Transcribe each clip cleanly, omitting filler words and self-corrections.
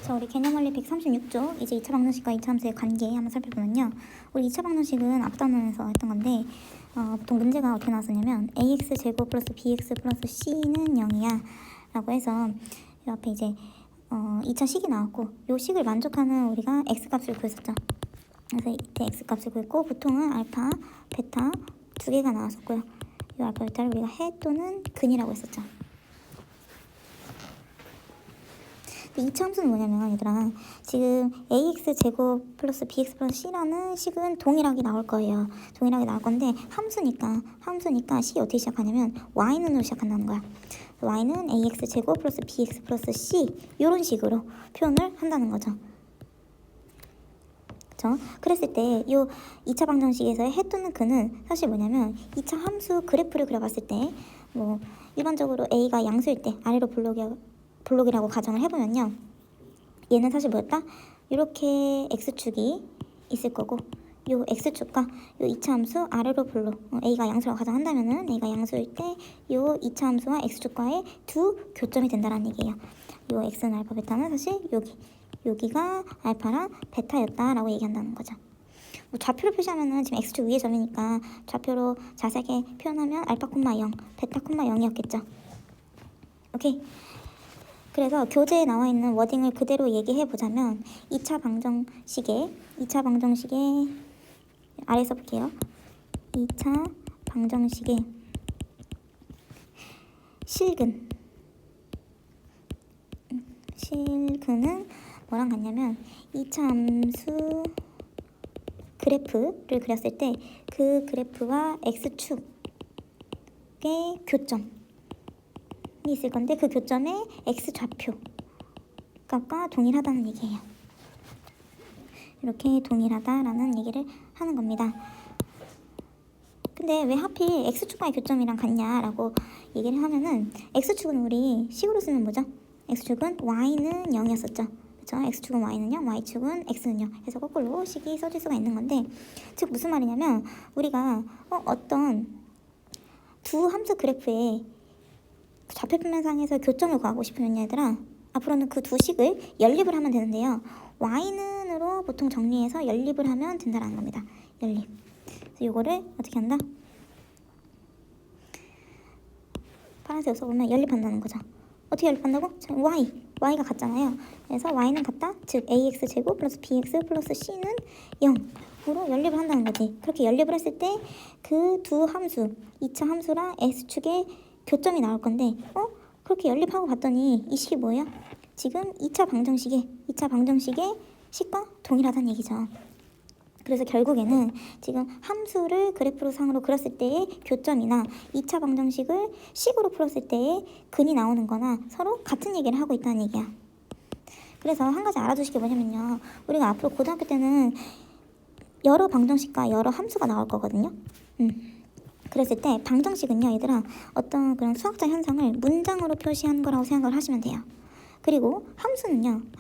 자, 우리 개념원리 136조 이제 2차 방정식과 2차 함수의 관계 한번 살펴보면요. 우리 2차 방정식은 앞단원에서 했던 건데 보통 문제가 어떻게 나왔었냐면 ax제곱 플러스 bx 플러스 c는 0이야 라고 해서 이 앞에 이제 2차 식이 나왔고 이 식을 만족하는 우리가 x값을 구했었죠. 그래서 이때 x값을 구했고 보통은 알파, 베타 두 개가 나왔었고요. 이 알파, 베타를 우리가 해 또는 근이라고 했었죠. 2차 함수는 뭐냐면 얘들아 지금 ax제곱 플러스 bx 플러스 c라는 식은 동일하게 나올 거예요. 동일하게 나올 건데 함수니까 식이 어떻게 시작하냐면 y는으로 시작한다는 거야. y는 ax제곱 플러스 bx 플러스 c 이런 식으로 표현을 한다는 거죠. 그쵸? 그랬을 때 이 2차 방정식에서의 해 또는 근은 사실 뭐냐면 2차 함수 그래프를 그려봤을 때 뭐 일반적으로 a가 양수일 때 아래로 블록이라고 가정을 해보면요. 얘는 사실 뭐였다? 이렇게 x축이 있을 거고 요 x축과 요 2차 함수 아래로 블록 a가 양수라고 가정한다면은 a가 양수일 때 요 2차 함수와 x축과의 두 교점이 된다는 얘기예요. 요 x는 알파 베타는 사실 여기가 알파랑 베타였다라고 얘기한다는 거죠. 뭐 좌표로 표시하면은 지금 x축 위의 점이니까 좌표로 자세하게 표현하면 알파, 0, 베타, 0이었겠죠. 오케이. 그래서 교재에 나와 있는 워딩을 그대로 얘기해 보자면 2차 방정식의 아래 써볼게요. 2차 방정식의 실근은 뭐랑 같냐면 2차 함수 그래프를 그렸을 때 그 그래프와 x축의 교점 있을 건데 그 교점의 x좌표 값과 동일하다는 얘기예요. 이렇게 동일하다라는 얘기를 하는 겁니다. 근데 왜 하필 x축과의 교점이랑 같냐라고 얘기를 하면은 x축은 우리 식으로 쓰면 뭐죠? x축은 y는 0이었었죠. 그렇죠? x축은 y는 0, y축은 x는 0 해서 거꾸로 식이 써질 수가 있는 건데 즉 무슨 말이냐면 우리가 어떤 두 함수 그래프에 좌표표면상에서 교점을 구하고 싶으면 얘들아 앞으로는 그 두 식을 연립을 하면 되는데요. y는으로 보통 정리해서 연립을 하면 된다는 겁니다. 연립. 그래서 이거를 어떻게 한다? 파란색으로 써보면 연립한다는 거죠. 어떻게 연립한다고? y가 같잖아요. 그래서 y는 같다. 즉 ax제곱 플러스 bx 플러스 c는 0으로 연립을 한다는 거지. 그렇게 연립을 했을 때 그 두 함수 2차 함수랑 x축의 교점이 나올 건데 그렇게 연립하고 봤더니 이 식이 뭐예요? 지금 2차 방정식의 식과 동일하다는 얘기죠. 그래서 결국에는 지금 함수를 그래프로 상으로 그렸을 때의 교점이나 2차 방정식을 식으로 풀었을 때의 근이 나오는 거나 서로 같은 얘기를 하고 있다는 얘기야. 그래서 한 가지 알아두실 게 뭐냐면요. 우리가 앞으로 고등학교 때는 여러 방정식과 여러 함수가 나올 거거든요. 그랬을 때 방정식은요 얘들아 어떤 그런 수학적 현상을 문장으로 표시한 거라고 생각을 하시면 돼요. 그리고 함수는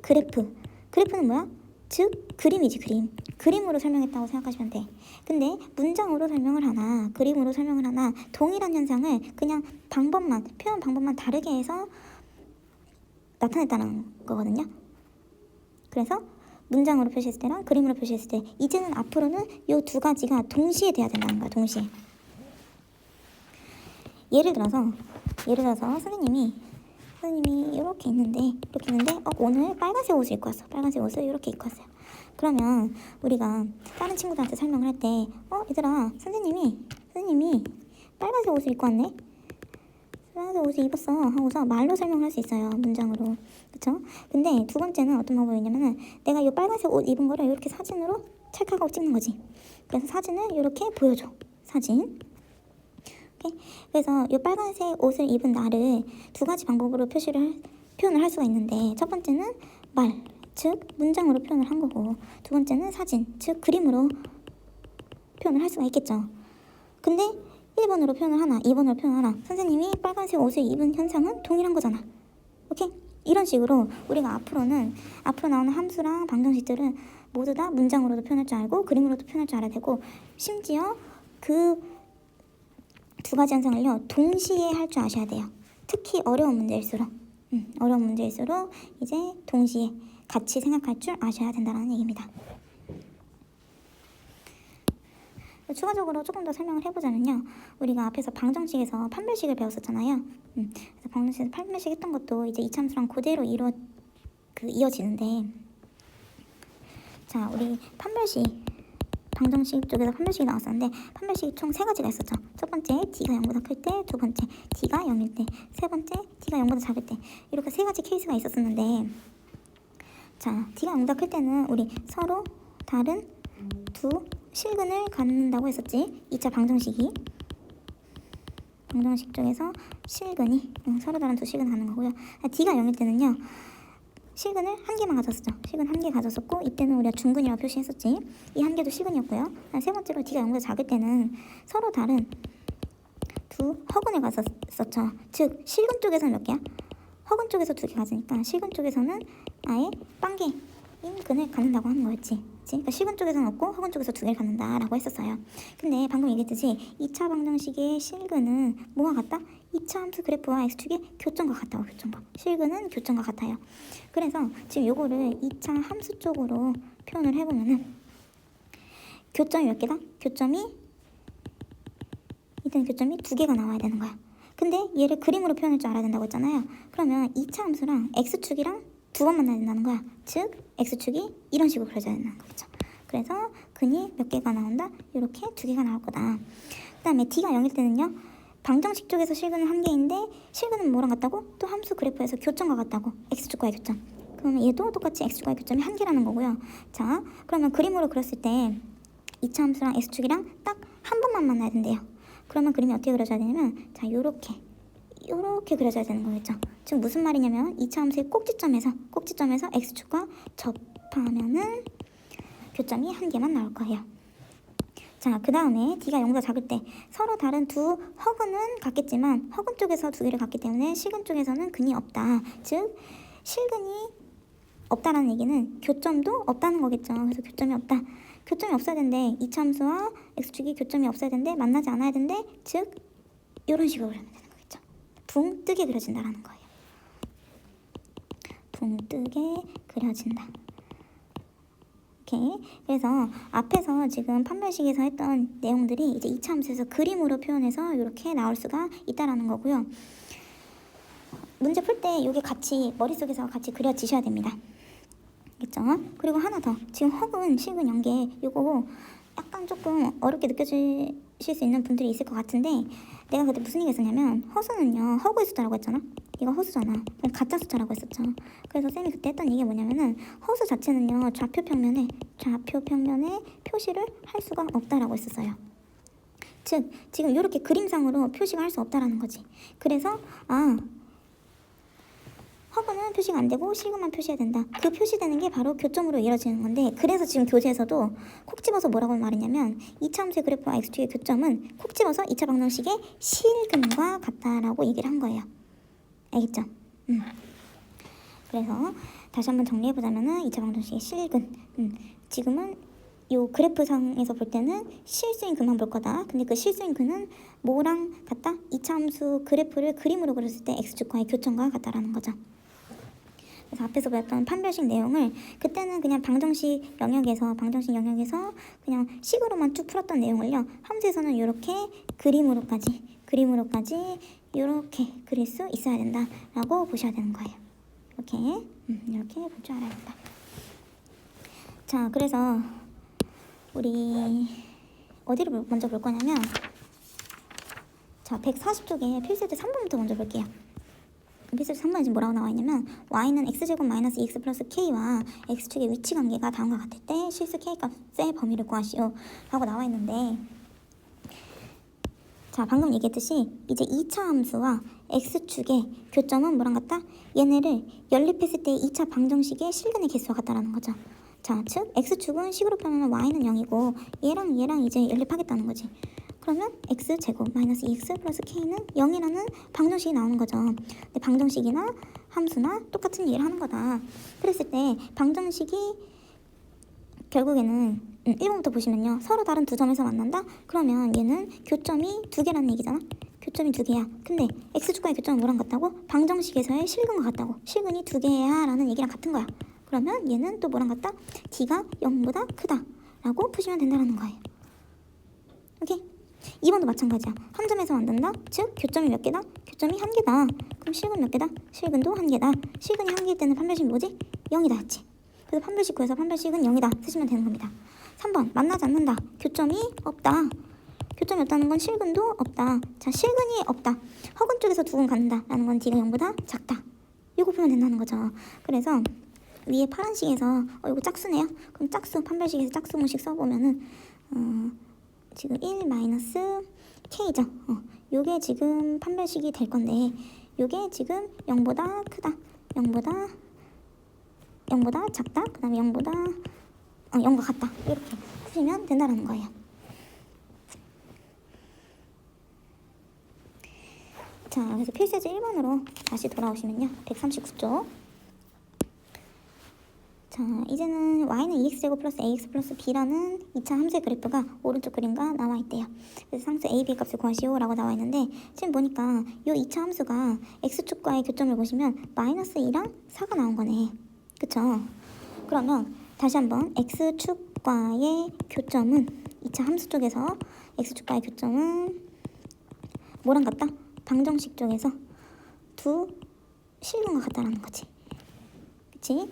그래프는 뭐야? 즉 그림이지. 그림으로 설명했다고 생각하시면 돼. 근데 문장으로 설명을 하나 그림으로 설명을 하나 동일한 현상을 그냥 표현 방법만 다르게 해서 나타냈다는 거거든요. 그래서 문장으로 표시했을 때랑 그림으로 표시했을 때 이제는 앞으로는 이 두 가지가 동시에 돼야 된다는 거야. 동시에. 예를 들어서 선생님이 이렇게 있는데 오늘 빨간색 옷을 입고 왔어. 빨간색 옷을 이렇게 입고 왔어요. 그러면 우리가 다른 친구들한테 설명을 할 때 얘들아 선생님이 빨간색 옷을 입고 왔네. 빨간색 옷을 입었어 하고서 말로 설명을 할 수 있어요. 문장으로. 그쵸? 근데 두 번째는 어떤 방법이 있냐면은 내가 이 빨간색 옷 입은 거를 이렇게 사진으로 찰칵하고 찍는 거지. 그래서 사진을 이렇게 보여줘. 사진. 오케이? 그래서 이 빨간색 옷을 입은 나를 두 가지 방법으로 표현을 할 수가 있는데 첫 번째는 말, 즉 문장으로 표현을 한 거고 두 번째는 사진, 즉 그림으로 표현을 할 수가 있겠죠. 근데 1번으로 표현을 하나, 2번으로 표현을 하나 선생님이 빨간색 옷을 입은 현상은 동일한 거잖아. 오케이? 이런 식으로 우리가 앞으로 나오는 함수랑 방정식들은 모두 다 문장으로도 표현할 줄 알고 그림으로도 표현할 줄 알아야 되고 심지어 그 두 가지 현상을요 동시에 할 줄 아셔야 돼요. 특히 어려운 문제일수록 어려운 문제일수록 이제 동시에 같이 생각할 줄 아셔야 된다는 얘기입니다. 추가적으로 조금 더 설명을 해보자면요. 우리가 앞에서 방정식에서 판별식을 배웠었잖아요. 그래서 방정식에서 판별식 했던 것도 이제 이차함수랑 그대로 이어지는데, 자, 우리 판별식, 방정식 쪽에서 판별식이 나왔었는데, 판별식이 총 3가지가 있었죠. 첫 번째, d가 0보다 클 때, 두 번째, d가 0일 때, 세 번째, d가 0보다 작을 때, 이렇게 3가지 케이스가 있었었는데, 자, d가 0보다 클 때는 우리 서로 다른 두 실근을 갖는다고 했었지. 2차 방정식 쪽에서 실근이 서로 다른 두 실근을 갖는 거고요. d가 0일 때는요, 실근을 한 개만 가졌었죠. 실근 한 개 가졌었고, 이때는 우리가 중근이라고 표시했었지. 이 한 개도 실근이었고요. 세 번째로 d가 0보다 작을 때는 서로 다른 두 허근을 가졌었죠. 즉 실근 쪽에서는 몇 개야? 허근 쪽에서 2개 가지니까 실근 쪽에서는 아예 빵개인 근을 갖는다고 하는 거였지. 그러니까 실근 쪽에서는 없고 허근 쪽에서 2개를 갖는다라고 했었어요. 근데 방금 얘기했듯이 2차 방정식의 실근은 뭐와 같다? 2차 함수 그래프와 x축의 교점과 같다고. 교점과 실근은 교점과 같아요. 그래서 지금 요거를 2차 함수 쪽으로 표현을 해보면은 교점이 몇 개다? 이때는 교점이 2개가 나와야 되는 거야. 근데 얘를 그림으로 표현할 줄 알아야 된다고 했잖아요. 그러면 2차 함수랑 x축이랑 2번 만나야 된다는 거야. 즉 x축이 이런 식으로 그려져야 된다는 거죠. 그래서 근이 몇 개가 나온다? 이렇게 2개가 나올 거다. 그 다음에 d가 0일 때는요, 방정식 쪽에서 실근은 한 개인데 실근은 뭐랑 같다고? 또 함수 그래프에서 교점과 같다고. x축과의 교점. 그러면 얘도 똑같이 x축과의 교점이 한 개라는 거고요. 자, 그러면 그림으로 그렸을 때 2차 함수랑 x축이랑 딱 한 번만 만나야 된대요. 그러면 그림이 어떻게 그려져야 되냐면, 자, 요렇게 그려져야 되는 거겠죠. 지금 무슨 말이냐면 2차 함수의 꼭지점에서 x축과 접하면은 교점이 한 개만 나올 거예요. 자, 그 다음에 d가 0보다 작을 때 서로 다른 두 허근은 같겠지만 허근 쪽에서 2개를 갖기 때문에 실근 쪽에서는 근이 없다. 즉 실근이 없다라는 얘기는 교점도 없다는 거겠죠. 그래서 교점이 없다. 교점이 없어야 된대. 2차 함수와 x축이 교점이 없어야 된대. 만나지 않아야 된대. 즉 이런 식으로 그리면 되는 거겠죠. 붕 뜨게 그려진다라는 거예요. 붕 뜨게 그려진다. 오케이. 그래서 앞에서 지금 판별식에서 했던 내용들이 이제 2차 함수에서 그림으로 표현해서 이렇게 나올 수가 있다라는 거고요. 문제 풀 때 이게 같이 머릿속에서 같이 그려지셔야 됩니다. 알겠죠? 그리고 하나 더. 지금 허근, 실근 연계 이거 약간 조금 어렵게 느껴지실 수 있는 분들이 있을 것 같은데, 내가 그때 무슨 얘기 했었냐면 허수는요 허구의 숫자라고 했잖아. 이거 허수잖아. 그럼 가짜 숫자라고 했었죠. 그래서 쌤이 그때 했던 얘기가 뭐냐면은 허수 자체는요 좌표평면에 표시를 할 수가 없다라고 했었어요. 즉 지금 이렇게 그림상으로 표시가 할 수 없다라는 거지. 그래서 허근은 표시가 안 되고 실근만 표시해야 된다. 그 표시되는 게 바로 교점으로 이루어지는 건데, 그래서 지금 교재에서도 콕 집어서 뭐라고 말했냐면 2차 함수의 그래프와 x축의 교점은 콕 집어서 2차 방정식의 실근과 같다라고 얘기를 한 거예요. 알겠죠? 그래서 다시 한번 정리해보자면은 2차 방정식의 실근. 지금은 요 그래프상에서 볼 때는 실수인 근만 볼 거다. 근데 그 실수인 근은 뭐랑 같다? 2차 함수 그래프를 그림으로 그렸을 때 x축과의 교점과 같다라는 거죠. 그래서 앞에서 배웠던 판별식 내용을 그때는 그냥 방정식 영역에서 그냥 식으로만 쭉 풀었던 내용을요, 함수에서는 이렇게 그림으로까지 이렇게 그릴 수 있어야 된다라고 보셔야 되는 거예요. 이렇게 볼 줄 알아야 된다. 자, 그래서 우리 어디를 먼저 볼 거냐면, 자, 140쪽에 필수제 3번부터 먼저 볼게요. 필수제 3번에 지금 뭐라고 나와 있냐면, y는 x제곱 마이너스 2x 플러스 k와 x축의 위치 관계가 다음과 같을 때 실수 k값의 범위를 구하시오 라고 나와 있는데, 자, 방금 얘기했듯이 이제 2차 함수와 x축의 교점은 뭐랑 같다? 얘네를 연립했을 때 2차 방정식의 실근의 개수와 같다라는 거죠. 자, 즉 x축은 식으로 표현하면 y는 0이고 얘랑 이제 연립하겠다는 거지. 그러면 x제곱 마이너스 2x 플러스 k는 0이라는 방정식이 나오는 거죠. 근데 방정식이나 함수나 똑같은 얘기를 하는 거다. 그랬을 때 방정식이 결국에는 1번부터 보시면요, 서로 다른 두 점에서 만난다? 그러면 얘는 교점이 2개라는 얘기잖아. 교점이 두 개야. 근데 x축과의 교점은 뭐랑 같다고? 방정식에서의 실근과 같다고. 실근이 두 개야 라는 얘기랑 같은 거야. 그러면 얘는 또 뭐랑 같다? d가 0보다 크다 라고 푸시면 된다는 거예요. 오케이? 2번도 마찬가지야. 한 점에서 만든다? 즉 교점이 몇 개다? 교점이 한 개다. 그럼 실근 몇 개다? 실근도 한 개다. 실근이 한 개일 때는 판별식이 뭐지? 0이다 했지. 그래서 판별식 구해서 판별식은 0이다 쓰시면 되는 겁니다. 3번 만나지 않는다. 교점이 없다. 교점이 없다는 건 실근도 없다. 자, 실근이 없다. 허근 쪽에서 두근 갖는다 라는 건 d가 0보다 작다. 이거 풀면 된다는 거죠. 그래서 위에 파란식에서 이거 짝수네요. 그럼 짝수 판별식에서 짝수 공식 써보면은 지금 1 마이너스 k죠. 요게 지금 판별식이 될 건데 요게 지금 0보다 크다. 0보다 작다. 그 다음에 0보다 0과 같다. 이렇게 푸시면 된다는 거예요. 자, 그래서 필수제 1번으로 다시 돌아오시면요. 139쪽. 자, 이제는 y는 2x제곱 플러스 ax 플러스 b라는 2차 함수의 그래프가 오른쪽 그림과 나와 있대요. 그래서 상수 a, b 값을 구하시오 라고 나와 있는데 지금 보니까 이 2차 함수가 x축과의 교점을 보시면 마이너스 2랑 4가 나온 거네. 그쵸? 그러면 다시 한번 x축과의 교점은 2차 함수 쪽에서 x축과의 교점은 뭐랑 같다? 방정식 쪽에서 두 실근과 같다라는 거지. 그치?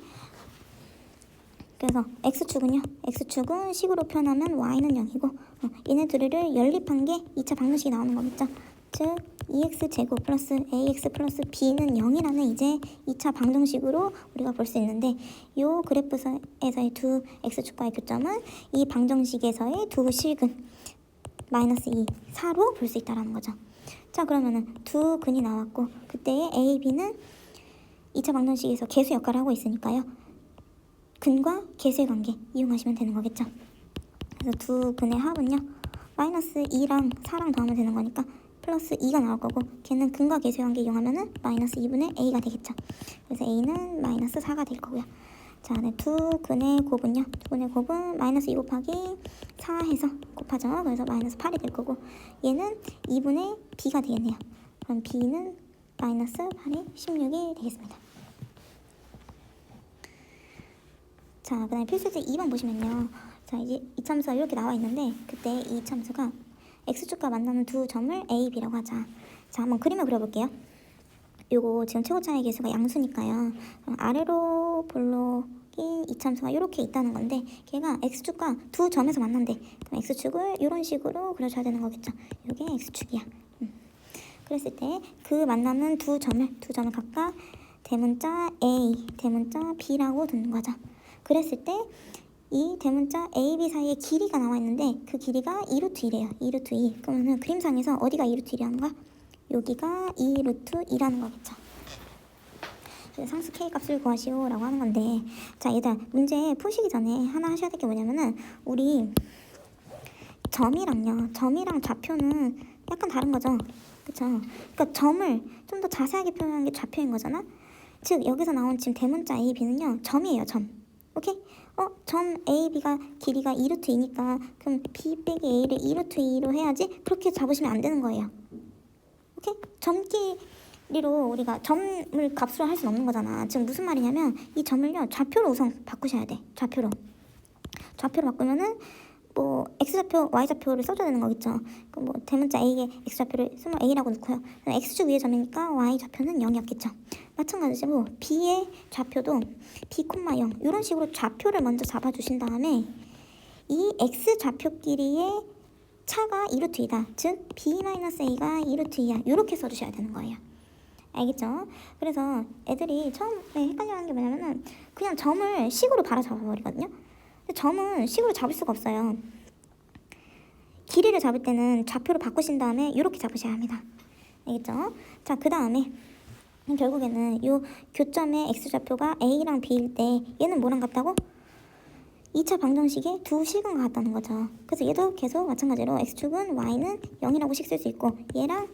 그래서 x축은요. x축은 식으로 표현하면 y는 0이고 얘네 둘을 연립한 게 2차 방정식이 나오는 거겠죠. 즉 2x제곱 플러스 ax 플러스 b는 0이라는 이제 2차 방정식으로 우리가 볼 수 있는데 이 그래프에서의 두 x축과의 교점은 이 방정식에서의 두 실근 마이너스 2, 4로 볼 수 있다는 거죠. 자, 그러면은 두 근이 나왔고 그때의 a, b는 2차 방정식에서 계수 역할을 하고 있으니까요. 근과 계수의 관계 이용하시면 되는 거겠죠. 그래서 두 근의 합은요. 마이너스 2랑 4랑 더하면 되는 거니까 플러스 2가 나올 거고 걔는 근과 계수의 관계 이용하면은 마이너스 2분의 a가 되겠죠. 그래서 a는 마이너스 4가 될 거고요. 자, 네, 두 근의 곱은요. 두 근의 곱은 마이너스 2 곱하기 4 해서 곱하죠. 그래서 마이너스 8이 될 거고 얘는 2분의 b가 되겠네요. 그럼 b는 마이너스 8이 16이 되겠습니다. 자, 그 다음에 필수제 2번 보시면요. 자, 이제 이 참수가 이렇게 나와 있는데 그때 이 참수가 x축과 만나는 두 점을 a, b라고 하자. 자, 한번 그림을 그려볼게요. 요거 지금 최고차의 계수가 양수니까요. 아래로 볼록인 이 참수가 이렇게 있다는 건데 걔가 x축과 두 점에서 만난대. 그럼 x축을 이런 식으로 그려줘야 되는 거겠죠. 요게 x축이야. 그랬을 때 그 만나는 두 점을 각각 대문자 a, 대문자 b라고 두는 거죠. 그랬을 때 이 대문자 a, b 사이에 길이가 나와 있는데 그 길이가 2루트 1이에요. 2루트 2. 그러면 그림상에서 어디가 2루트 1이라는 거야? 여기가 2루트 2라는 거겠죠. 상수 k 값을 구하시오 라고 하는 건데 자, 얘들아 문제 푸시기 전에 하나 하셔야 될 게 뭐냐면은 우리 점이랑 좌표는 약간 다른 거죠. 그쵸? 그러니까 점을 좀 더 자세하게 표현하는 게 좌표인 거잖아. 즉 여기서 나온 지금 대문자 a, b는요 점이에요. 점. 오케이? 점 a, b가 길이가 2루트 2니까 그럼 b 빼기 a를 2루트 2로 해야지. 그렇게 잡으시면 안 되는 거예요. 오케이? 점끼리로 우리가 점을 값으로 할 수는 없는 거잖아. 지금 무슨 말이냐면 이 점을요 좌표로 우선 바꾸셔야 돼. 좌표로 바꾸면은 뭐 x좌표, y좌표를 써줘야 되는 거겠죠. 그럼 뭐 대문자 a의 x좌표를 쓰면 a라고 넣고요. x축 위의 점이니까 y좌표는 0이었겠죠. 마찬가지로 b의 좌표도 b, 0 이런 식으로 좌표를 먼저 잡아주신 다음에 이 x좌표끼리의 차가 2루트 2다. 즉 b-a가 2루트 2야. 이렇게 써주셔야 되는 거예요. 알겠죠? 그래서 애들이 처음에 헷갈려하는 게 뭐냐면은 그냥 점을 식으로 바로 잡아버리거든요. 근데 점은 식으로 잡을 수가 없어요. 길이를 잡을 때는 좌표로 바꾸신 다음에 이렇게 잡으셔야 합니다. 알겠죠? 자, 그 다음에 결국에는 이 교점의 x좌표가 a랑 b일 때 얘는 뭐랑 같다고? 2차 방정식의 두 실근과 같다는 거죠. 그래서 얘도 계속 마찬가지로 x축은 y는 0이라고 식 쓸 수 있고 얘랑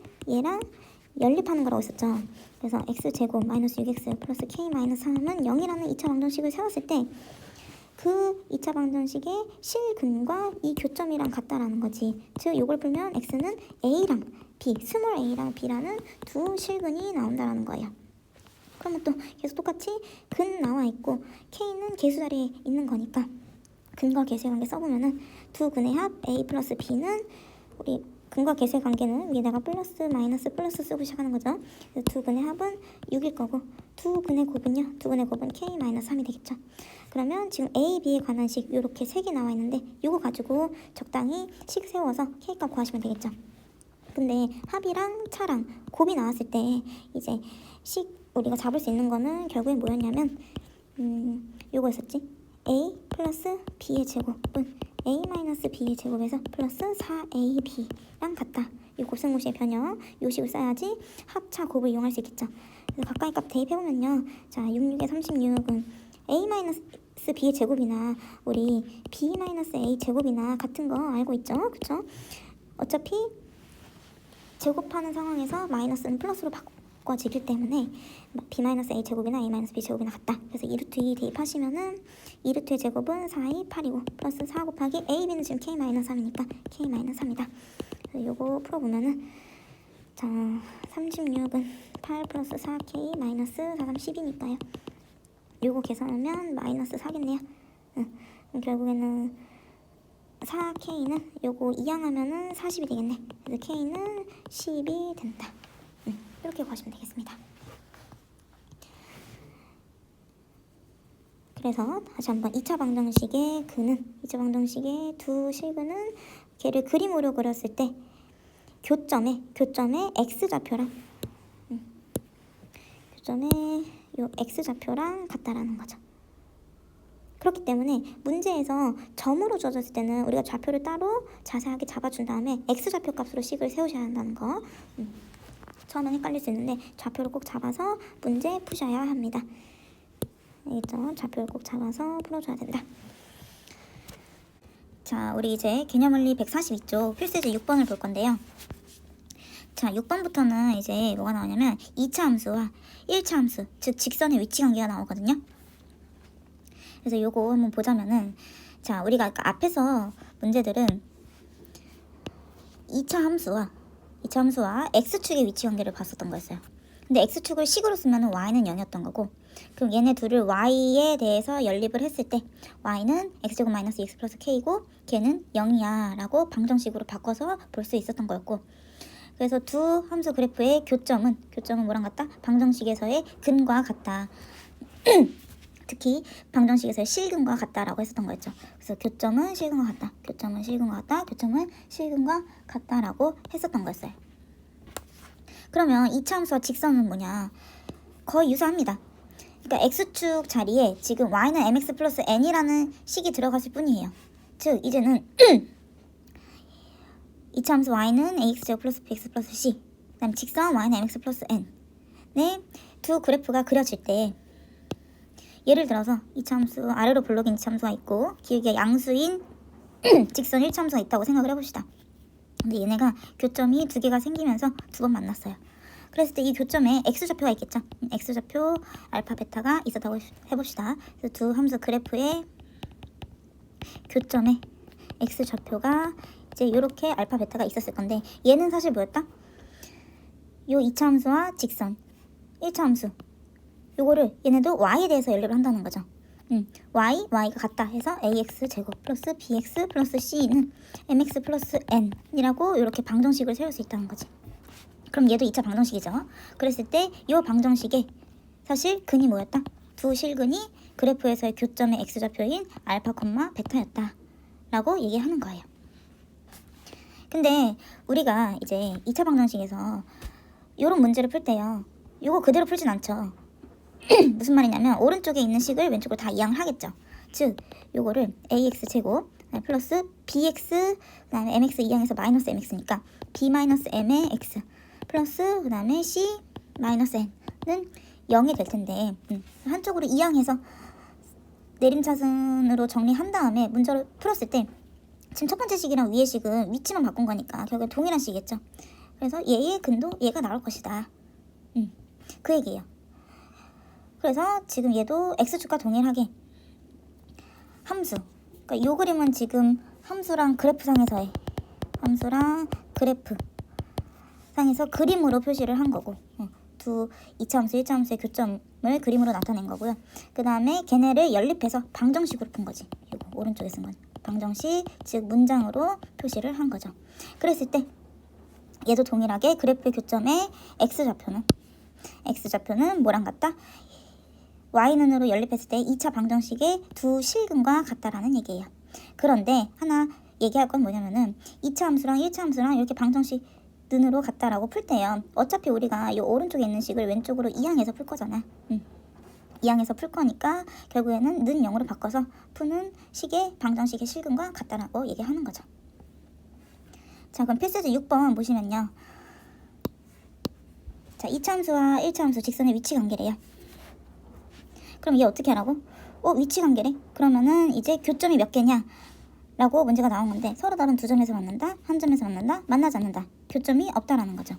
연립하는 거라고 했었죠. 그래서 x제곱 마이너스 6x 플러스 k 마이너스 3은 0이라는 2차 방정식을 세웠을 때 그 2차 방정식의 실근과 이 교점이랑 같다라는 거지. 즉 이걸 풀면 x는 a랑 B, 스몰 a랑 b라는 두 실근이 나온다라는 거예요. 그러면 또 계속 똑같이 근 나와 있고 K는 개수 자리에 있는 거니까 근과 개수의 관계 써보면은 두 근의 합 A 플러스 B는 우리 근과 개수의 관계는 위에다가 플러스 마이너스 플러스 쓰고 시작하는 거죠. 그래서 두 근의 합은 6일 거고 두 근의 곱은요. 두 근의 곱은 K 마이너스 3이 되겠죠. 그러면 지금 A, B에 관한 식 이렇게 3개 나와 있는데 이거 가지고 적당히 식 세워서 K값 구하시면 되겠죠. 근데 합이랑 차랑 곱이 나왔을 때 이제 식 우리가 잡을 수 있는 거는 결국에 뭐였냐면 요거였었지. A 플러스 B의 제곱은 A 마이너스 B의 제곱에서 플러스 4AB랑 같다. 이 곱셈공식의 변형 요 식을 써야지 합차 곱을 이용할 수 있겠죠. 그래서 가까이 값 대입해보면요. 자 66에 36은 A 마이너스 B의 제곱이나 우리 B 마이너스 A 제곱이나 같은 거 알고 있죠? 그쵸? 어차피 제곱하는 상황에서 마이너스는 플러스로 바꿔지기 때문에 B-A 제곱이나 A-B 제곱이나 같다. 그래서 2루트 2 대입하시면은 2루트의 제곱은 4이 8이고 플러스 4 곱하기 AB는 지금 K-3이니까 K-3이다. 그래서 요거 풀어보면은 자 36은 8 플러스 4K 마이너스 4, 3, 10이니까요. 요거 계산하면 마이너스 4겠네요. 그럼 결국에는 4K는 요거 이항하면은 40이 되겠네. 그래서 K는 10이 된다. 이렇게 구하시면 되겠습니다. 그래서 다시 한번 2차 방정식의 근은 2차 방정식의 두 실근은 걔를 그림으로 그렸을 때 교점의 x좌표랑 교점의 요 x좌표랑 같다라는 거죠. 그렇기 때문에 문제에서 점으로 주어졌을 때는 우리가 좌표를 따로 자세하게 잡아준 다음에 x좌표 값으로 식을 세우셔야 한다는 거. 처음엔 헷갈릴 수 있는데 좌표를 꼭 잡아서 문제 푸셔야 합니다. 알겠죠? 좌표를 꼭 잡아서 풀어줘야 된다. 자, 우리 이제 개념원리 142쪽 필수제 6번을 볼 건데요. 자, 6번부터는 이제 뭐가 나오냐면 2차 함수와 1차 함수, 즉 직선의 위치 관계가 나오거든요. 그래서 요거 한번 보자면은 자, 우리가 아까 앞에서 문제들은 2차 함수와 x축의 위치 관계를 봤었던 거였어요. 근데 x축을 식으로 쓰면 y는 0이었던 거고, 그럼 얘네 둘을 y에 대해서 연립을 했을 때 y는 x제곱 마이너스 x 플러스 k고 걔는 0이야 라고 방정식으로 바꿔서 볼 수 있었던 거였고, 그래서 두 함수 그래프의 교점은 뭐랑 같다? 방정식에서의 근과 같다. 특히 방정식에서의 실근과 같다라고 했었던 거였죠. 그래서 교점은 실근과 같다, 교점은 실근과 같다, 교점은 실근과 같다라고 했었던 거였어요. 그러면 2차 함수와 직선은 뭐냐? 거의 유사합니다. 그러니까 x축 자리에 지금 y는 mx 플러스 n이라는 식이 들어갔을 뿐이에요. 즉 이제는 2차 함수 y는 ax제곱 플러스 bx 플러스 c, 그 다음 직선 y는 mx 플러스 n 네, 두 그래프가 그려질 때 예를 들어서 2차 함수 아래로 블록인 2차 함수가 있고 길게 양수인 직선 1차 함수가 있다고 생각을 해봅시다. 근데 얘네가 교점이 두 개가 생기면서 두 번 만났어요. 그랬을 때 이 교점에 x좌표가 있겠죠. x좌표 알파 베타가 있었다고 해봅시다. 그래서 두 함수 그래프의 교점에 x좌표가 이제 이렇게 알파 베타가 있었을 건데 얘는 사실 뭐였다? 요 2차 함수와 직선 1차 함수 요거를 얘네도 y에 대해서 연립을 한다는 거죠. y가 같다 해서 ax 제곱 플러스 bx 플러스 c는 mx 플러스 n이라고 이렇게 방정식을 세울 수 있다는 거지. 그럼 얘도 2차 방정식이죠. 그랬을 때 이 방정식에 사실 근이 뭐였다? 두 실근이 그래프에서의 교점의 x좌표인 알파, 베타였다 라고 얘기하는 거예요. 근데 우리가 이제 2차 방정식에서 이런 문제를 풀 때요, 이거 그대로 풀진 않죠. 무슨 말이냐면 오른쪽에 있는 식을 왼쪽으로 다 이항을 하겠죠. 즉 요거를 ax 제곱 플러스 bx 그 다음에 mx 이항해서 마이너스 mx니까 b 마이너스 m의 x 플러스 그 다음에 c 마이너스 n은 0이 될 텐데 한쪽으로 이항해서 내림차순으로 정리한 다음에 문제를 풀었을 때 지금 첫 번째 식이랑 위의 식은 위치만 바꾼 거니까 결국에 동일한 식이겠죠. 그래서 얘의 근도 얘가 나올 것이다. 그 얘기예요. 그래서 지금 얘도 x축과 동일하게 함수, 그러니까 요 그림은 지금 함수랑 그래프상에서의 함수랑 그래프 방에서 그림으로 표시를 한 거고 두 2차 함수, 1차 함수의 교점을 그림으로 나타낸 거고요. 그 다음에 걔네를 연립해서 방정식으로 푼 거지. 이거 오른쪽에 쓴 건 방정식, 즉 문장으로 표시를 한 거죠. 그랬을 때 얘도 동일하게 그래프의 교점의 x좌표는 뭐랑 같다? y는으로 연립했을 때 2차 방정식의 두 실근과 같다라는 얘기예요. 그런데 하나 얘기할 건 뭐냐면은 2차 함수랑 1차 함수랑 이렇게 방정식 는으로 같다라고 풀 때요. 어차피 우리가 이 오른쪽에 있는 식을 왼쪽으로 이항해서 풀 거잖아. 이항해서 풀 거니까 결국에는 는 0으로 바꿔서 푸는 식의 방정식의 실근과 같다라고 얘기하는 거죠. 자, 그럼 필수제 6번 보시면요. 자, 2차 함수와 1차 함수 직선의 위치 관계래요. 그럼 얘 어떻게 하라고? 위치 관계래? 그러면은 이제 교점이 몇 개냐? 라고 문제가 나온 건데 서로 다른 두 점에서 만난다? 한 점에서 만난다? 만나지 않는다. 교점이 없다라는 거죠.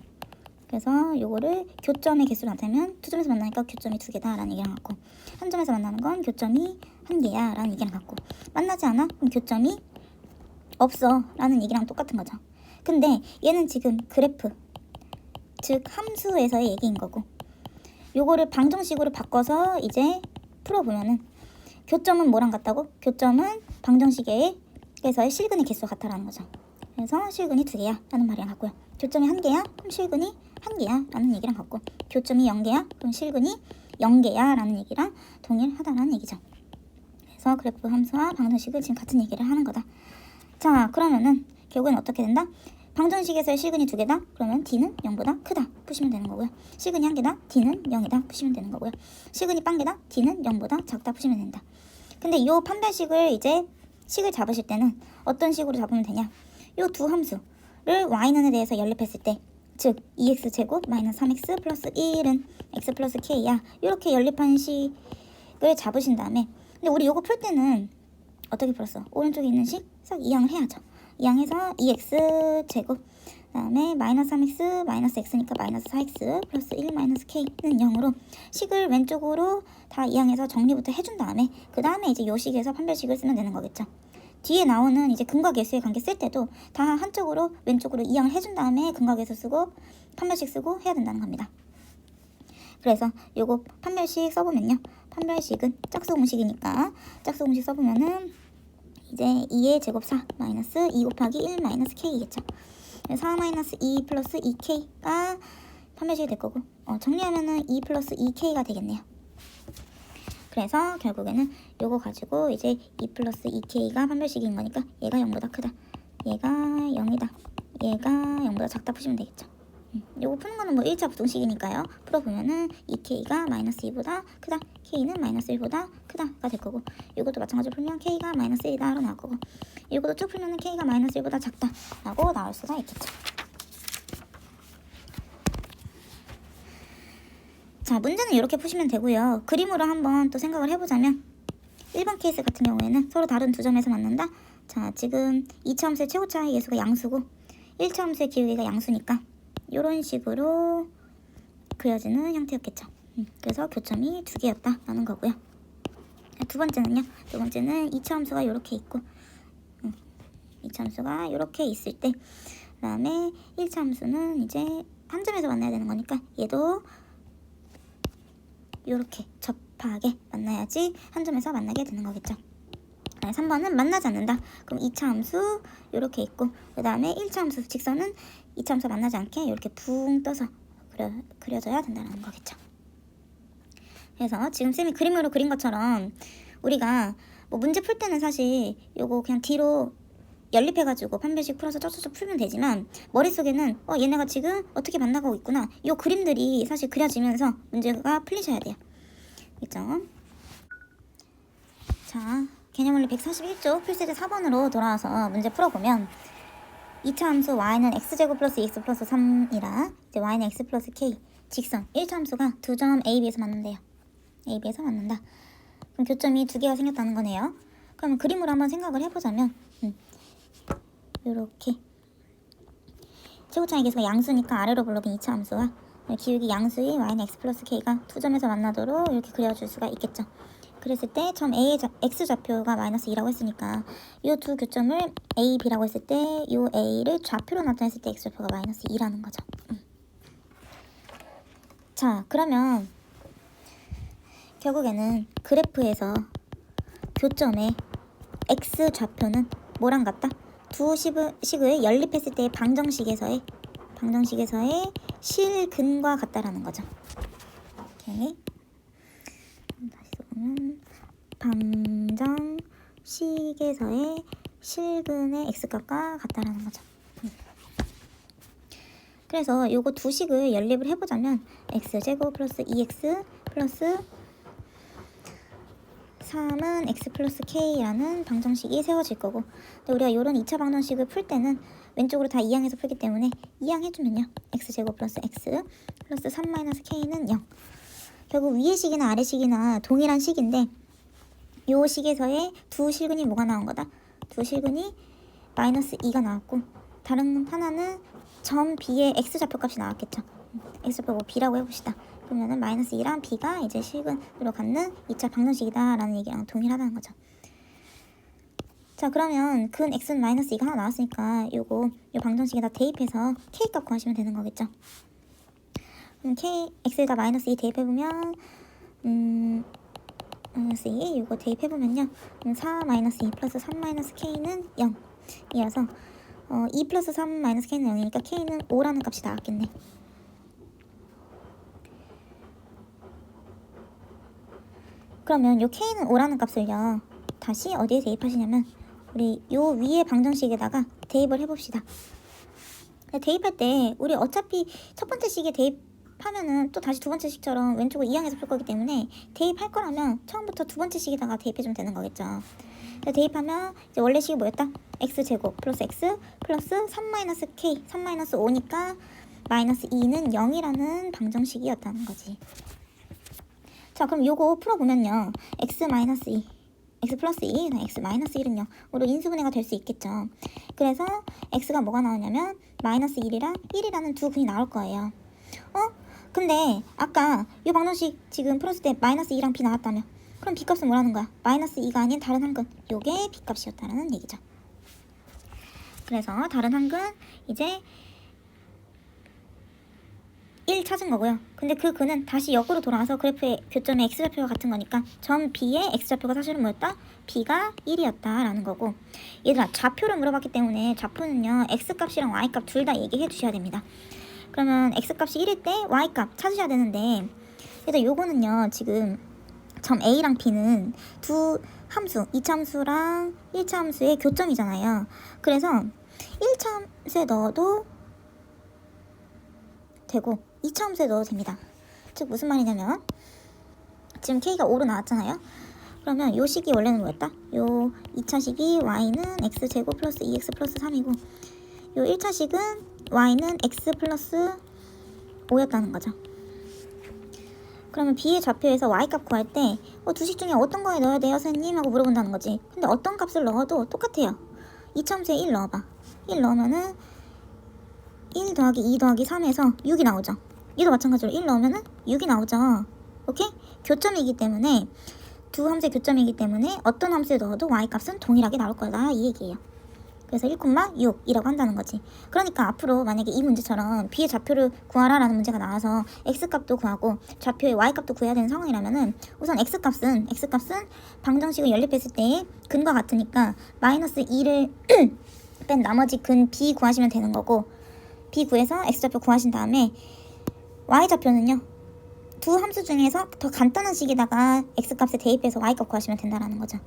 그래서 요거를 교점의 개수로 나타내면 두 점에서 만나니까 교점이 두 개다 라는 얘기랑 같고 한 점에서 만나는 건 교점이 한 개야 라는 얘기랑 같고 만나지 않아? 그럼 교점이 없어 라는 얘기랑 똑같은 거죠. 근데 얘는 지금 그래프 즉 함수에서의 얘기인 거고 요거를 방정식으로 바꿔서 이제 풀어보면은 교점은 뭐랑 같다고? 교점은 방정식에서의 실근의 개수가 같다라는 거죠. 그래서 실근이 두 개야 라는 말이랑 같고요. 교점이 한 개야? 그럼 실근이 한 개야 라는 얘기랑 같고 교점이 0개야? 그럼 실근이 0개야 라는 얘기랑 동일하다라는 얘기죠. 그래서 그래프 함수와 방정식은 지금 같은 얘기를 하는 거다. 자, 그러면은 결국엔 어떻게 된다? 방정식에서의 실근이 두 개다? 그러면 D는 0보다 크다 푸시면 되는 거고요. 실근이 한 개다? D는 0이다 푸시면 되는 거고요. 실근이 빵 개다? D는 0보다 작다 푸시면 된다. 근데 이 판별식을 이제 식을 잡으실 때는 어떤 식으로 잡으면 되냐? 이 두 함수를 y는에 대해서 연립했을 때 즉 2x제곱 마이너스 3x 플러스 1은 x 플러스 k야. 이렇게 연립한 식을 잡으신 다음에 근데 우리 요거 풀 때는 어떻게 풀었어? 오른쪽에 있는 식 싹 이항을 해야죠. 이항해서 2x제곱 그 다음에 마이너스 3x 마이너스 x니까 마이너스 4x 플러스 1 마이너스 k는 0으로 식을 왼쪽으로 다 이항해서 정리부터 해준 다음에 그 다음에 이제 요 식에서 판별식을 쓰면 되는 거겠죠. 뒤에 나오는 이제 근과 계수의 관계 쓸 때도 다 한쪽으로 왼쪽으로 이항을 해준 다음에 근과 계수 쓰고 판별식 쓰고 해야 된다는 겁니다. 그래서 요거 판별식 써보면요. 판별식은 짝수 공식이니까 짝수 공식 써보면은 이제 2의 제곱 4 마이너스 2 곱하기 1 마이너스 k겠죠. 4 마이너스 2 플러스 2k가 판별식이 될 거고 정리하면은 2 플러스 2k가 되겠네요. 그래서 결국에는 요거 가지고 이제 2 플러스 2k가 판별식인 거니까 얘가 0보다 크다. 얘가 0이다. 얘가 0보다 작다 푸시면 되겠죠. 요거 푸는 거는 뭐 1차 부등식이니까요. 풀어보면은 2k가 마이너스 2보다 크다. k는 마이너스 1보다 크다가 될 거고 요것도 마찬가지로 풀면 k가 마이너스 1이다로 나올 거고 요것도 쭉 풀면은 k가 마이너스 1보다 작다라고 나올 수가 있겠죠. 자, 문제는 이렇게 푸시면 되고요. 그림으로 한번 또 생각을 해보자면 1번 케이스 같은 경우에는 서로 다른 두 점에서 만난다. 자, 지금 2차 함수의 최고차의 계수가 양수고 1차 함수의 기울기가 양수니까 이런 식으로 그려지는 형태였겠죠. 그래서 교점이 두 개였다라는 거고요. 두 번째는요. 두 번째는 2차 함수가 이렇게 있고 2차 함수가 이렇게 있을 때 그 다음에 1차 함수는 이제 한 점에서 만나야 되는 거니까 얘도 이렇게 접하게 만나야지 한 점에서 만나게 되는 거겠죠. 3번은 만나지 않는다. 그럼 2차 함수 이렇게 있고 그 다음에 1차 함수 직선은 2차 함수가 만나지 않게 이렇게 붕 떠서 그려져야 된다는 거겠죠. 그래서 지금 쌤이 그림으로 그린 것처럼 우리가 뭐 문제 풀 때는 사실 요거 그냥 뒤로 연립해가지고 판별식 풀어서 쩌쩌쩌 풀면 되지만 머릿속에는 얘네가 지금 어떻게 만나고 있구나 요 그림들이 사실 그려지면서 문제가 풀리셔야 돼요. 그죠? 자, 개념원리 141쪽 필수제 4번으로 돌아와서 문제 풀어보면 2차 함수 y는 x제곱 플러스 2x 플러스 3이라 이제 y는 x 플러스 k 직선 1차 함수가 두 점 A, B에서 만난대요. A, B에서 만난다. 그럼 교점이 두 개가 생겼다는 거네요. 그럼 그림으로 한번 생각을 해보자면 요렇게 최고차의 계수가 양수니까 아래로 블록인 2차 함수와 기울기 양수의 y는 x 플러스 k가 두 점에서 만나도록 이렇게 그려줄 수가 있겠죠. 그랬을 때 점 A의 x좌표가 마이너스 2라고 했으니까 이 두 교점을 A, B라고 했을 때 이 A를 좌표로 나타냈을 때 x좌표가 마이너스 2라는 거죠. 자, 그러면 결국에는 그래프에서 교점의 x좌표는 뭐랑 같다? 두 식을 연립했을 때의 방정식에서의 실근과 같다라는 거죠. 오케이. 다시 보면 방정식에서의 실근의 x값과 같다라는 거죠. 그래서 요거 두 식을 연립을 해보자면 x제곱 플러스 2x 플러스 3은 x 플러스 k라는 방정식이 세워질 거고, 근데 우리가 이런 2차 방정식을 풀 때는 왼쪽으로 다 이항해서 풀기 때문에 이항해주면요 x제곱 플러스 x 플러스 3 마이너스 k는 0. 결국 위의 식이나 아래 식이나 동일한 식인데 요 식에서의 두 실근이 뭐가 나온 거다? 두 실근이 마이너스 2가 나왔고, 다른 하나는 점 b의 x좌표값이 나왔겠죠. x좌표 뭐 b라고 해봅시다. 그러면은 마이너스 2랑 b가 이제 실근으로 갖는 2차 방정식이다 라는 얘기랑 동일하다는 거죠. 자, 그러면 근 x는 마이너스 2가 하나 나왔으니까 요 방정식에다 대입해서 k값 구하시면 되는 거겠죠. 그럼 x에다 마이너스 2 대입해보면 마이너스 2 요거 대입해보면요 4 마이너스 2 플러스 3 마이너스 k는 0 이어서 2 플러스 3 마이너스 k는 0이니까 k는 5라는 값이 나왔겠네. 그러면 요 k는 5라는 값을요 다시 어디에 대입하시냐면 우리 요 위에 방정식에다가 대입을 해봅시다. 대입할 때 우리 어차피 첫 번째 식에 대입하면은 또 다시 두 번째 식처럼 왼쪽으로 이항해서 풀 거기 때문에 대입할 거라면 처음부터 두 번째 식에다가 대입해주면 되는 거겠죠. 대입하면 이제 원래 식이 뭐였다? x제곱 플러스 x 플러스 3 마이너스 k 3 마이너스 5니까 마이너스 2는 0이라는 방정식이었다는 거지. 자, 그럼 요거 풀어보면요 x 마이너스 2 x 플러스 2, x 마이너스 1은요 으로 인수분해가 될 수 있겠죠. 그래서 x가 뭐가 나오냐면 마이너스 1이랑 1이라는 두 근이 나올 거예요. 근데 아까 이 방정식 지금 풀었을 때 마이너스 2랑 b 나왔다며, 그럼 b값은 뭐라는 거야? 마이너스 2가 아닌 다른 한 근, 요게 b값이었다는 얘기죠. 그래서 다른 한 근 이제 1 찾은 거고요. 근데 그 근은 다시 역으로 돌아와서 그래프의 교점의 x좌표가 같은 거니까 점 b의 x좌표가 사실은 뭐였다? b가 1이었다 라는 거고, 얘들아 좌표를 물어봤기 때문에 좌표는요 x값이랑 y값 둘 다 얘기해 주셔야 됩니다. 그러면 x값이 1일 때 y값 찾으셔야 되는데, 그래서 요거는요 지금 점 a랑 b는 두 함수 2차 함수랑 1차 함수의 교점이잖아요. 그래서 1차 함수에 넣어도 되고 2차 함수에 넣어도 됩니다. 즉 무슨 말이냐면 지금 k가 5로 나왔잖아요. 그러면 요 식이 원래는 뭐였다? 요 2차 식이 y는 x제곱 플러스 2x 플러스 3이고 요 1차 식은 y는 x 플러스 5였다는 거죠. 그러면 b의 좌표에서 y값 구할 때 두 식 중에 어떤 거에 넣어야 돼요 선생님? 하고 물어본다는 거지. 근데 어떤 값을 넣어도 똑같아요. 2차 함수에 1 넣어봐. 1 넣으면은 1 더하기 2 더하기 3에서 6이 나오죠. 얘도 마찬가지로 1 넣으면은 6이 나오죠. 오케이? 교점이기 때문에 두 함수의 교점이기 때문에 어떤 함수에 넣어도 y값은 동일하게 나올 거다 이 얘기예요. 그래서 1,6이라고 한다는 거지. 그러니까 앞으로 만약에 이 문제처럼 b의 좌표를 구하라 라는 문제가 나와서 x값도 구하고 좌표의 y값도 구해야 되는 상황이라면은 우선 x값은 방정식을 연립했을 때 근과 같으니까 마이너스 2를 뺀 나머지 근 b 구하시면 되는 거고, b 구해서 x좌표 구하신 다음에 y좌표는요 두 함수 중에서 더 간단한 식에다가 x값에 대입해서 y값 구하시면 된다라는 거죠.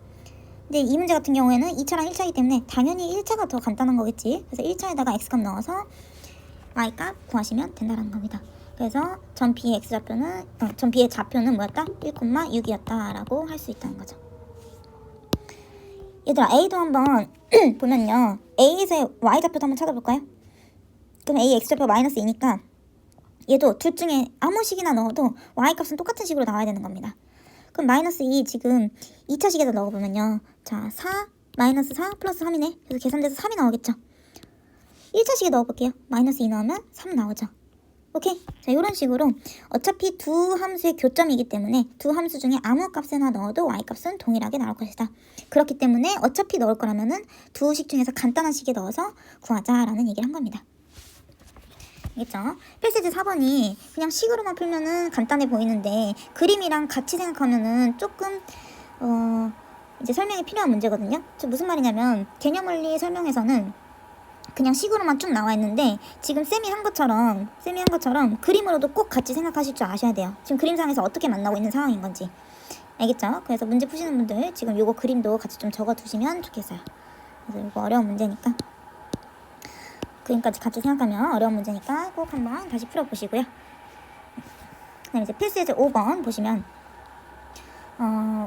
근데 이 문제 같은 경우에는 2차랑 1차이기 때문에 당연히 1차가 더 간단한 거겠지. 그래서 1차에다가 x값 넣어서 y값 구하시면 된다라는 겁니다. 그래서 점 b의 x좌표는 점 b의 좌표는 뭐였다? 1,6이었다 라고 할 수 있다는 거죠. 얘들아 a도 한번 보면요 a에서의 y좌표도 한번 찾아볼까요? 그럼 a x좌표 마이너스 2니까 얘도 둘 중에 아무 식이나 넣어도 y값은 똑같은 식으로 나와야 되는 겁니다. 그럼 마이너스 2 지금 2차 식에다 넣어보면요 자 4 마이너스 4 플러스 3이네. 그래서 계산돼서 3이 나오겠죠. 1차 식에 넣어볼게요. 마이너스 2 넣으면 3 나오죠. 오케이? 자 이런 식으로 어차피 두 함수의 교점이기 때문에 두 함수 중에 아무 값에나 넣어도 y값은 동일하게 나올 것이다. 그렇기 때문에 어차피 넣을 거라면은 두 식 중에서 간단한 식에 넣어서 구하자라는 얘기를 한 겁니다. 알겠죠? 필수제 4번이 그냥 식으로만 풀면은 간단해 보이는데 그림이랑 같이 생각하면은 조금 이제 설명이 필요한 문제거든요. 저 무슨 말이냐면 개념원리 설명에서는 그냥 식으로만 쭉 나와 있는데 지금 쌤이 한 것처럼 그림으로도 꼭 같이 생각하실 줄 아셔야 돼요. 지금 그림상에서 어떻게 만나고 있는 상황인 건지. 알겠죠? 그래서 문제 푸시는 분들 지금 요거 그림도 같이 좀 적어 두시면 좋겠어요. 그래서 이거 어려운 문제니까 그림까지 같이 생각하면 어려운 문제니까 꼭 한번 다시 풀어보시고요. 그다음에 이제 필수예제 5번 보시면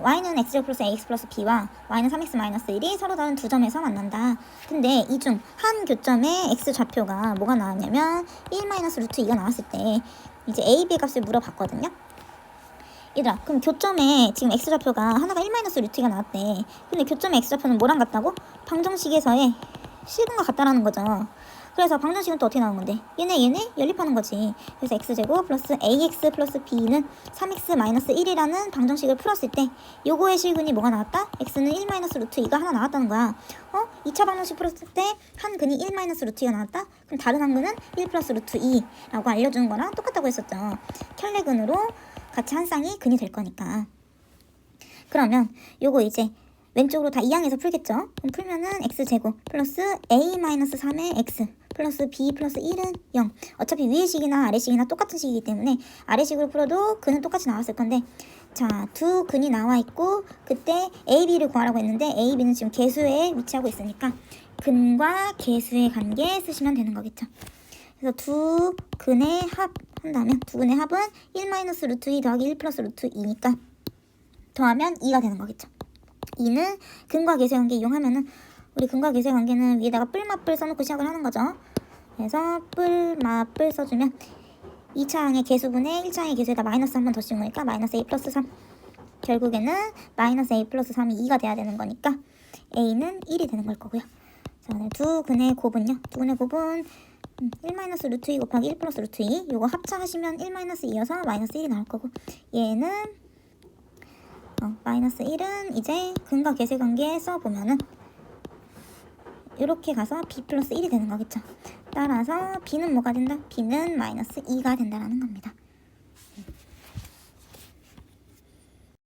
y는 x 플러스 ax 플러스 b와 y는 3x 마이너스 1이 서로 다른 두 점에서 만난다. 근데 이 중 한 교점의 x 좌표가 뭐가 나왔냐면 1 마이너스 루트 2가 나왔을 때 이제 a, b 값을 물어봤거든요. 얘들아, 그럼 교점에 지금 x 좌표가 하나가 1 마이너스 루트 2가 나왔대. 근데 교점의 x 좌표는 뭐랑 같다고? 방정식에서의 실근과 같다라는 거죠. 그래서 방정식은 또 어떻게 나오는 건데? 얘네 연립하는 거지. 그래서 x제곱 플러스 ax 플러스 b는 3x 마이너스 1이라는 방정식을 풀었을 때 요거의 실근이 뭐가 나왔다? x는 1 마이너스 루트 2가 하나 나왔다는 거야. 2차 방정식 풀었을 때 한 근이 1 마이너스 루트 2가 나왔다? 그럼 다른 한 근은 1 플러스 루트 2라고 알려주는 거랑 똑같다고 했었죠. 켤레근으로 같이 한 쌍이 근이 될 거니까. 그러면 요거 이제 왼쪽으로 다 이항해서 풀겠죠? 그럼 풀면은 x제곱 플러스 a-3의 x 플러스 b 플러스 1은 0. 어차피 위의 식이나 아래 식이나 똑같은 식이기 때문에 아래 식으로 풀어도 근은 똑같이 나왔을 건데, 자, 두 근이 나와 있고 그때 a, b를 구하라고 했는데 a, b는 지금 계수에 위치하고 있으니까 근과 계수의 관계 쓰시면 되는 거겠죠. 그래서 두 근의 합 한다면 두 근의 합은 1 마이너스 루트 2 더하기 1 플러스 루트 2니까 더하면 2가 되는 거겠죠. 2는 근과 계수의 관계 이용하면은 우리 근과 계수의 관계는 위에다가 뿔맛뿔 써놓고 시작을 하는 거죠. 그래서 뿔맛뿔 써주면 2차항의 계수분의 1차항의 계수에다 마이너스 한 번 더 씌운 거니까 마이너스 a 플러스 3. 결국에는 마이너스 a 플러스 3이 2가 돼야 되는 거니까 a는 1이 되는 걸 거고요. 자, 두 근의 곱은요. 두 근의 곱은 1 마이너스 루트 2 곱하기 1 플러스 루트 2. 요거 합차하시면 1 마이너스 2여서 마이너스 1이 나올 거고, 얘는 마이너스 1은 이제 근과 계수의 관계에 써보면은 이렇게 가서 b 플러스 1이 되는 거겠죠. 따라서 b는 뭐가 된다? b는 마이너스 2가 된다라는 겁니다.